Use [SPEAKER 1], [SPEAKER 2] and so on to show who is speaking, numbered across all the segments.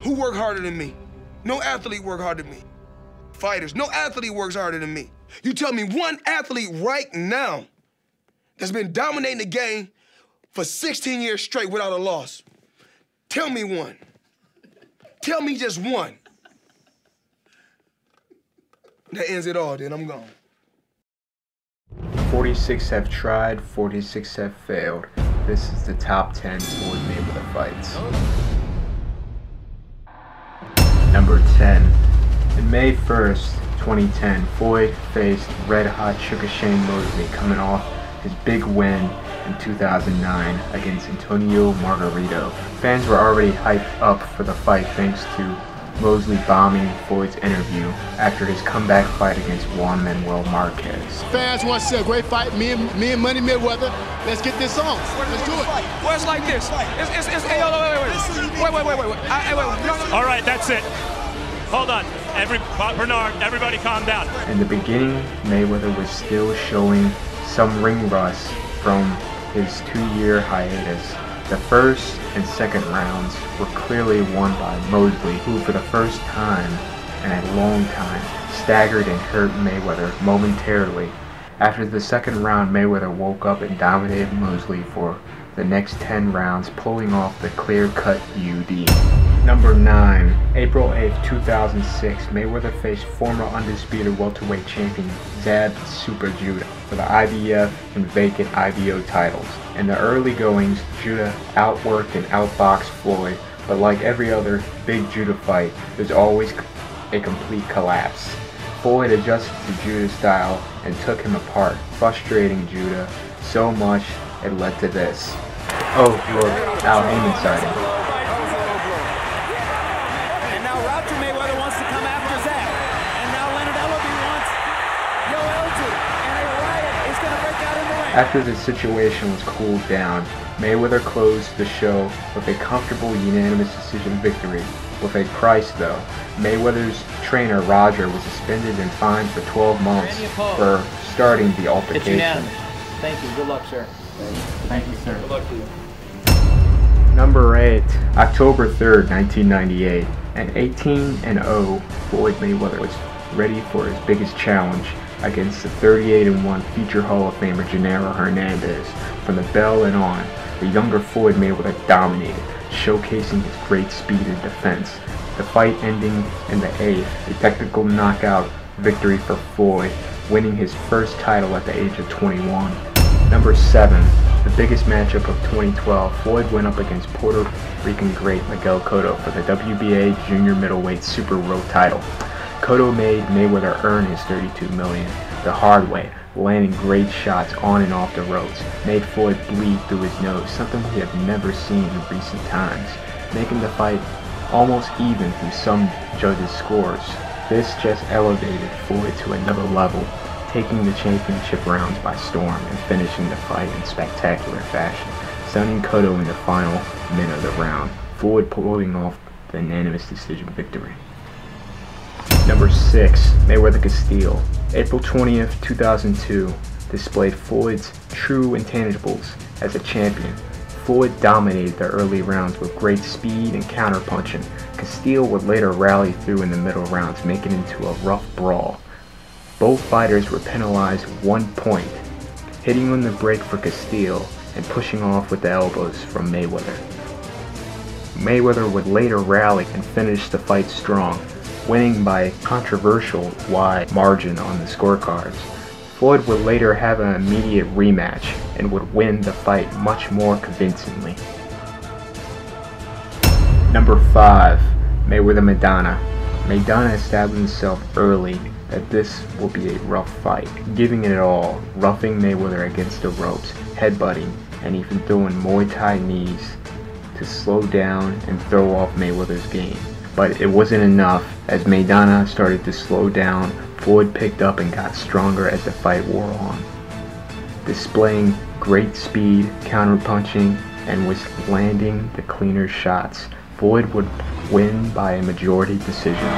[SPEAKER 1] Who work harder than me? No athlete work harder than me. Fighters, no athlete works harder than me. You tell me one athlete right now that's been dominating the game for 16 years straight without a loss. Tell me one. Tell me just one. That ends it all, then I'm gone.
[SPEAKER 2] 46 have tried, 46 have failed. This is the top 10 Floyd Mayweather fights. Number 10. In May 1st, 2010, Floyd faced red-hot Sugar Shane Mosley coming off his big win in 2009 against Antonio Margarito. Fans were already hyped up for the fight thanks to Mosley bombing Floyd's interview after his comeback fight against Juan Manuel Marquez.
[SPEAKER 3] Fans want to see a great fight. Me and Money Mayweather. Let's get this on. Let's do it.
[SPEAKER 1] Well, it's like this. It's hey, wait.
[SPEAKER 4] All right, that's it. Hold on. Bernard, everybody calm down.
[SPEAKER 2] In the beginning, Mayweather was still showing some ring rust from his 2-year hiatus. The first and second rounds were clearly won by Mosley, who for the first time in a long time staggered and hurt Mayweather momentarily. After the second round, Mayweather woke up and dominated Mosley for the next 10 rounds, pulling off the clear-cut UD. Number 9. April 8th, 2006, Mayweather faced former undisputed welterweight champion Zab Super Judah for the IBF and vacant IBO titles. In the early goings, Judah outworked and outboxed Floyd, but like every other big Judah fight, there's always a complete collapse. Floyd adjusted to Judah's style and took him apart, frustrating Judah so much it led to this. Oh, look, Al Heyman sighting. After the situation was cooled down, Mayweather closed the show with a comfortable unanimous decision victory. With a price though, Mayweather's trainer Roger was suspended and fined for 12 months for starting the altercation.
[SPEAKER 5] It's unanimous. Thank you. Good luck, sir.
[SPEAKER 2] Thank you, sir.
[SPEAKER 5] Good luck to you.
[SPEAKER 2] Number 8, October 3rd, 1998. At 18-0, Floyd Mayweather was ready for his biggest challenge against the 38-1 future Hall of Famer Gennaro Hernandez. From the bell and on, the younger Floyd Mayweather dominated, showcasing his great speed and defense. The fight ending in the 8th, a technical knockout victory for Floyd, winning his first title at the age of 21. Number 7, the biggest matchup of 2012, Floyd went up against Puerto Rican great Miguel Cotto for the WBA junior middleweight super road title. Cotto made Mayweather earn his $32 million the hard way, landing great shots on and off the ropes, made Floyd bleed through his nose, something we have never seen in recent times, making the fight almost even through some judges' scores. This just elevated Floyd to another level, taking the championship rounds by storm and finishing the fight in spectacular fashion, stunning Cotto in the final minute of the round, Floyd pulling off the unanimous decision victory. Number 6, Mayweather Castillo. April 20th, 2002, displayed Floyd's true intangibles as a champion. Floyd dominated the early rounds with great speed and counter-punching. Castillo would later rally through in the middle rounds, making it into a rough brawl. Both fighters were penalized 1 point, hitting on the break for Castillo and pushing off with the elbows from Mayweather. Mayweather would later rally and finish the fight strong, winning by a controversial wide margin on the scorecards. Floyd would later have an immediate rematch and would win the fight much more convincingly. Number 5, Mayweather Maidana. Maidana established himself early that this will be a rough fight, giving it all, roughing Mayweather against the ropes, headbutting, and even throwing Muay Thai knees to slow down and throw off Mayweather's game. But it wasn't enough. As Maidana started to slow down, Floyd picked up and got stronger as the fight wore on, displaying great speed, counter-punching, and was landing the cleaner shots. Floyd would win by a majority decision.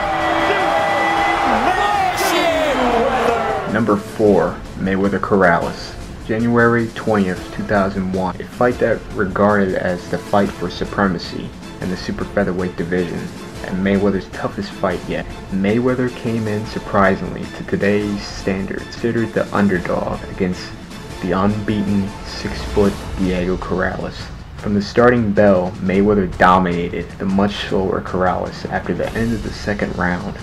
[SPEAKER 2] Number 4, Mayweather Corrales. January 20th, 2001, a fight that regarded as the fight for supremacy in the super featherweight division. and Mayweather's toughest fight yet. Mayweather came in surprisingly to today's standards, considered the underdog against the unbeaten 6-foot Diego Corrales. From the starting bell, Mayweather dominated the much slower Corrales. After the end of the second round,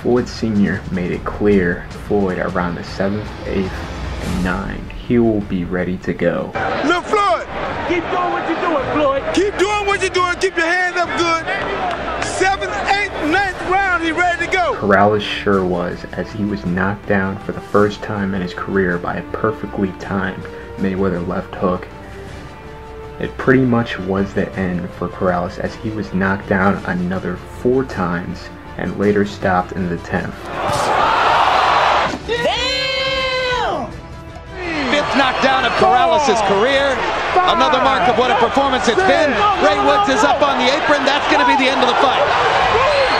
[SPEAKER 2] Floyd Sr. made it clear to Floyd around the 7th, 8th, and 9th he will be ready to go.
[SPEAKER 3] Look, Floyd!
[SPEAKER 4] Keep doing what you're doing, Floyd.
[SPEAKER 3] Keep doing what you're doing. Keep your hands up good. 7th, 8th, 9th round, he's ready to go.
[SPEAKER 2] Corrales sure was, as he was knocked down for the first time in his career by a perfectly timed Mayweather left hook. It pretty much was the end for Corrales, as he was knocked down another 4 times and later stopped in the 10th.
[SPEAKER 6] Damn! 5th knockdown of Corrales' career. Another mark of what a performance it's been. Ray Woods is up on the apron. That's going to be the end of the fight.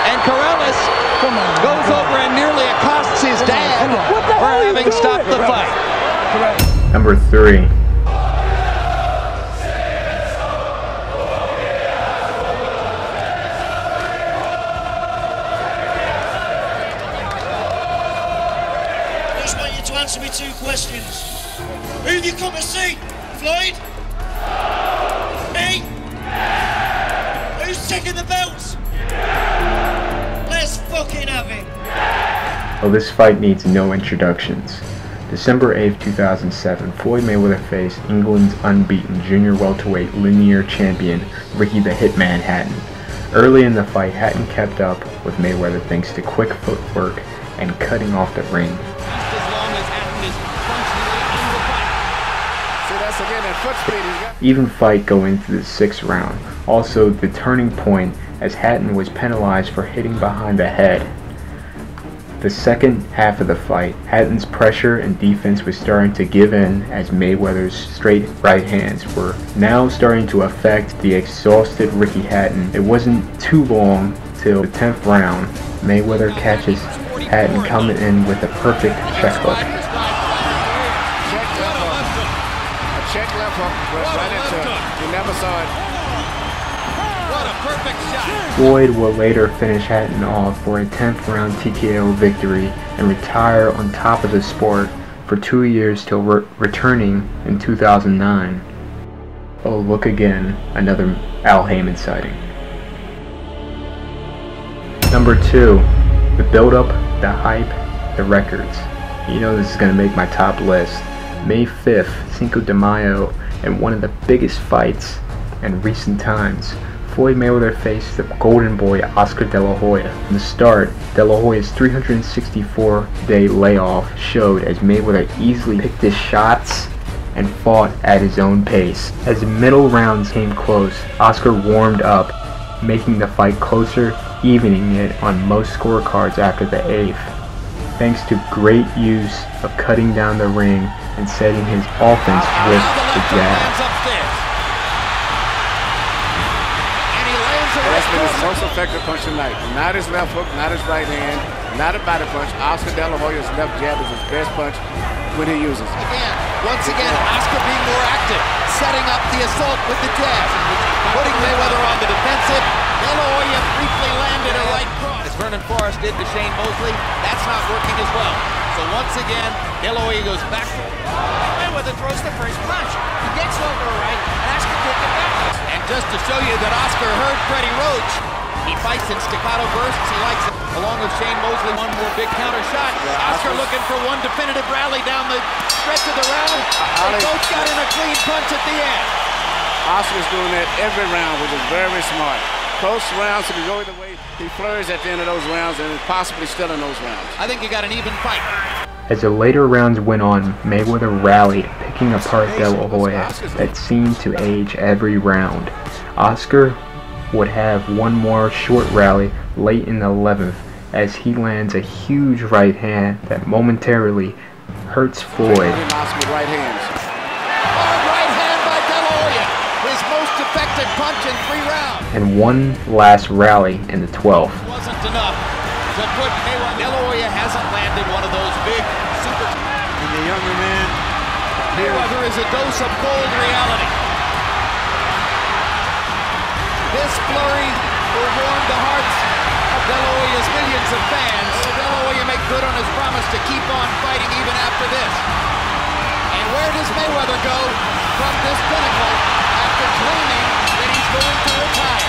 [SPEAKER 6] And Corrales goes over and nearly accosts his dad for having stopped the fight.
[SPEAKER 2] Number 3.
[SPEAKER 7] To answer me 2 questions. Who have you come to see? Floyd? Me? Who's taking the belts? Let's fucking have it.
[SPEAKER 2] Well, this fight needs no introductions. December 8th, 2007, Floyd Mayweather faced England's unbeaten junior welterweight linear champion Ricky the Hitman Hatton. Early in the fight, Hatton kept up with Mayweather thanks to quick footwork and cutting off the ring. Even fight going to the 6th round. Also the turning point, as Hatton was penalized for hitting behind the head. The second half of the fight, Hatton's pressure and defense was starting to give in, as Mayweather's straight right hands were now starting to affect the exhausted Ricky Hatton. It wasn't too long till the 10th round. Mayweather catches Hatton coming in with a perfect check hook.
[SPEAKER 3] Check left hook, right into it. You never saw it.
[SPEAKER 6] What a perfect shot.
[SPEAKER 2] Floyd will later finish Hatton off for a 10th round TKO victory and retire on top of the sport for 2 years till returning in 2009. Oh, look again, another Al Heyman sighting. Number 2, the build-up, the hype, the records. You know this is going to make my top list. May 5th, Cinco de Mayo, and one of the biggest fights in recent times. Floyd Mayweather faced the golden boy Oscar De La Hoya. From the start, De La Hoya's 364-day layoff showed, as Mayweather easily picked his shots and fought at his own pace. As the middle rounds came close, Oscar warmed up, making the fight closer, evening it on most scorecards after the 8th. Thanks to great use of cutting down the ring and setting his offense with the jab.
[SPEAKER 3] That's been his most effective punch tonight. Not his left hook, not his right hand, not a body punch. Oscar De La Hoya's left jab is his best punch when he uses it.
[SPEAKER 6] Once again, Oscar being more active, setting up the assault with the jab, putting Mayweather on the defensive. De La Hoya briefly landed a right cross, as Vernon Forrest did to Shane Mosley. That's not working as well. So once again, De La Hoya goes back.
[SPEAKER 7] Mayweather throws the first punch. He gets over a right, and Oscar takes it back.
[SPEAKER 6] And just to show you that Oscar heard Freddie Roach, he fights in staccato bursts. He likes it. Along with Shane Mosley, one more big counter shot. Oscar looking for one definitive rally down the stretch of the round. They both got in a clean punch at the end.
[SPEAKER 3] Oscar's doing that every round, which is very smart. Close rounds, he can go either way. He flurries at the end of those rounds and possibly still in those rounds.
[SPEAKER 6] I think you got an even fight.
[SPEAKER 2] As the later rounds went on, Mayweather rallied, picking apart De La Hoya that seemed to age every round. Oscar would have one more short rally late in the 11th, as he lands a huge right hand that momentarily hurts Floyd.
[SPEAKER 3] Oscar right hands.
[SPEAKER 6] Hard right hand by De La Hoya, his most effective punch in 3 rounds.
[SPEAKER 2] And one last rally in the 12th.
[SPEAKER 6] Wasn't enough to put Mayweather. De La Hoya hasn't landed one of those big super.
[SPEAKER 3] And the younger man.
[SPEAKER 6] Mayweather is a dose of cold reality. This flurry will warm the hearts good on his promise to keep on fighting even after this. And where does Mayweather go from this pinnacle after claiming that he's going to retire?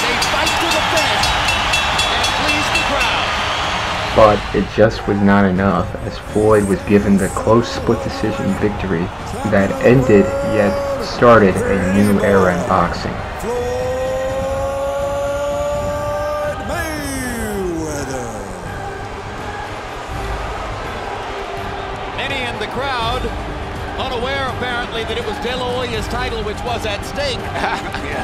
[SPEAKER 6] They fight to the finish and please the crowd.
[SPEAKER 2] But it just was not enough, as Floyd was given the close split decision victory that ended yet started a new era in boxing.
[SPEAKER 8] Floyd Mayweather.
[SPEAKER 6] Many in the crowd, unaware apparently that it was De La Hoya's title which was at stake,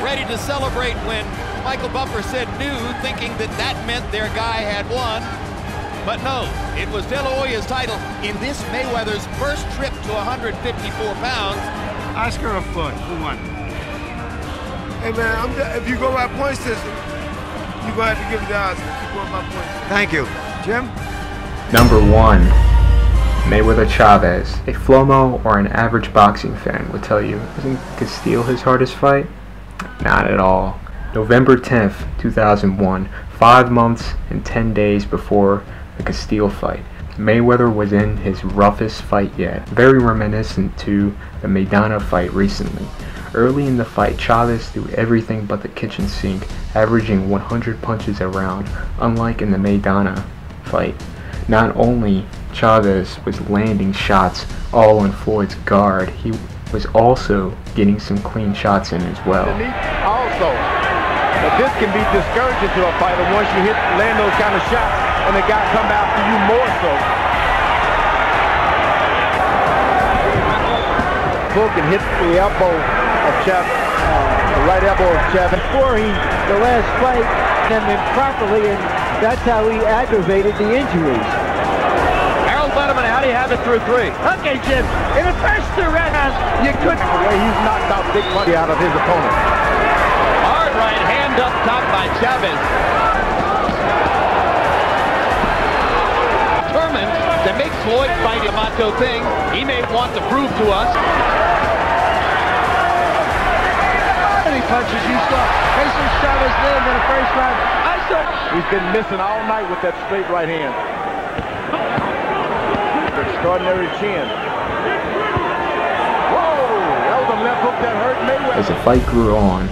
[SPEAKER 6] ready to celebrate when Michael Buffer said new, thinking that that meant their guy had won. But no, it was De La Hoya's title in this Mayweather's first trip to 154 pounds.
[SPEAKER 9] Oscar or Floyd, who won?
[SPEAKER 1] Hey man, if you go by point system, you're gonna have to give it to Oscar. You go by point system.
[SPEAKER 9] Thank you. Jim?
[SPEAKER 2] Number 1, Mayweather Chavez. A Flomo or an average boxing fan would tell you, isn't Castile his hardest fight? Not at all. November 10th, 2001, 5 months and 10 days before the Castile fight. Mayweather was in his roughest fight yet, very reminiscent to the Maidana fight recently. Early in the fight, Chavez threw everything but the kitchen sink, averaging 100 punches a round, unlike in the Maidana fight. Not only Chavez was landing shots all on Floyd's guard, he was also getting some clean shots in as well.
[SPEAKER 10] Also, but this can be discouraging to a fighter once you land those kind of shots and the guy come after you more so. Floyd can hit the elbow of Chavez, the right elbow of Chavez.
[SPEAKER 11] Before the last fight, him improperly, and that's how he aggravated the injuries.
[SPEAKER 10] Harold Letterman, how do you have it through 3?
[SPEAKER 11] Okay, Jim, in the first 2 rounds, you couldn't.
[SPEAKER 10] The way he's knocked out big money out of his opponent.
[SPEAKER 6] Hard right hand up top by Chavez. Determined to make Floyd fight a macho thing. He may want to prove to us.
[SPEAKER 11] How many punches you saw Jesus Chavez land in the first round? I saw.
[SPEAKER 10] He's been missing all night with that straight right hand. Extraordinary chin. Whoa! That was a left hook that hurt Mayweather.
[SPEAKER 2] As the fight grew on,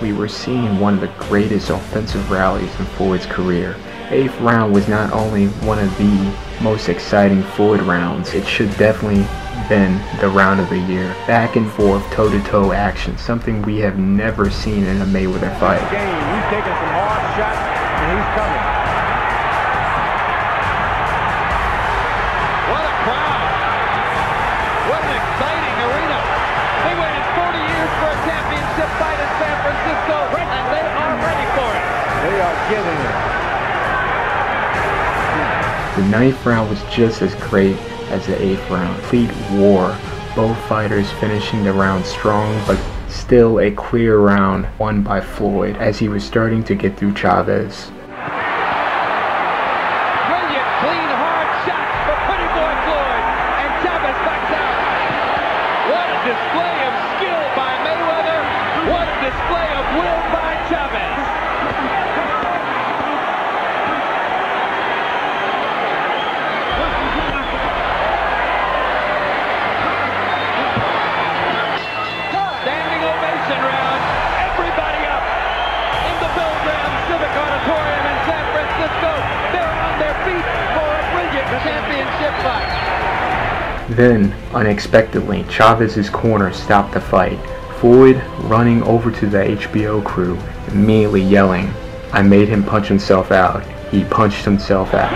[SPEAKER 2] we were seeing one of the greatest offensive rallies in Floyd's career. 8th round was not only one of the most exciting Floyd rounds, it should definitely been the round of the year. Back and forth, toe-to-toe action, something we have never seen in a Mayweather fight.
[SPEAKER 10] He's taking some hard shots and he's coming.
[SPEAKER 6] What a crowd! What an exciting arena! They waited 40 years for a championship fight in San Francisco, and they are ready for it.
[SPEAKER 10] They are getting it.
[SPEAKER 2] The 9th round was just as great as the 8th round. Complete war. Both fighters finishing the round strong, but still a clear round won by Floyd as he was starting to get through Chavez.
[SPEAKER 6] Brilliant, clean, hard shots for Pretty Boy Floyd, and Chavez backs out. What a display of skill by Mayweather. What a display of will by Chavez. Standing ovation round. Everybody up in the Bill Graham Civic Auditorium in San Francisco. They're on their feet for a brilliant championship fight.
[SPEAKER 2] Then, unexpectedly, Chavez's corner stopped the fight. Floyd running over to the HBO crew, immediately yelling, "I made him punch himself out. He punched himself out."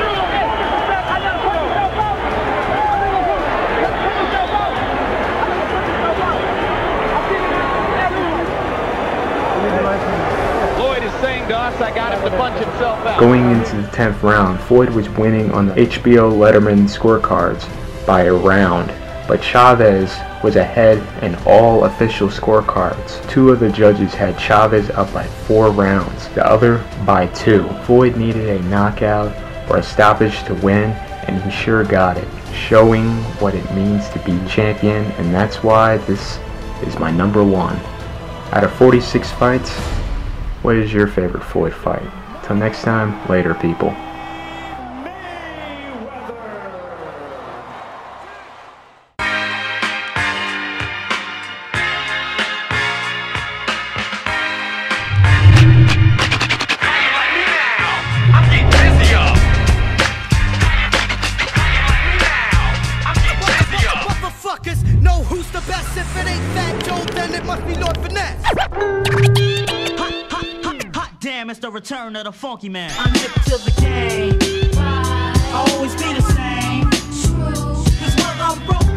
[SPEAKER 6] Floyd is saying to us, I got him to punch himself out.
[SPEAKER 2] Going into the 10th round, Floyd was winning on the HBO Letterman scorecards by a round, but Chavez was ahead in all official scorecards. 2 of the judges had Chavez up by 4 rounds, the other by 2. Floyd needed a knockout or a stoppage to win, and he sure got it, showing what it means to be champion, and that's why this is my number 1. Out of 46 fights, what is your favorite Floyd fight? Till next time, later people.
[SPEAKER 7] then it must be Lord Finesse.
[SPEAKER 12] Hot damn, it's the return of the funky man. I'm hip to the game. I'll always be the same. Cause when I'm broke,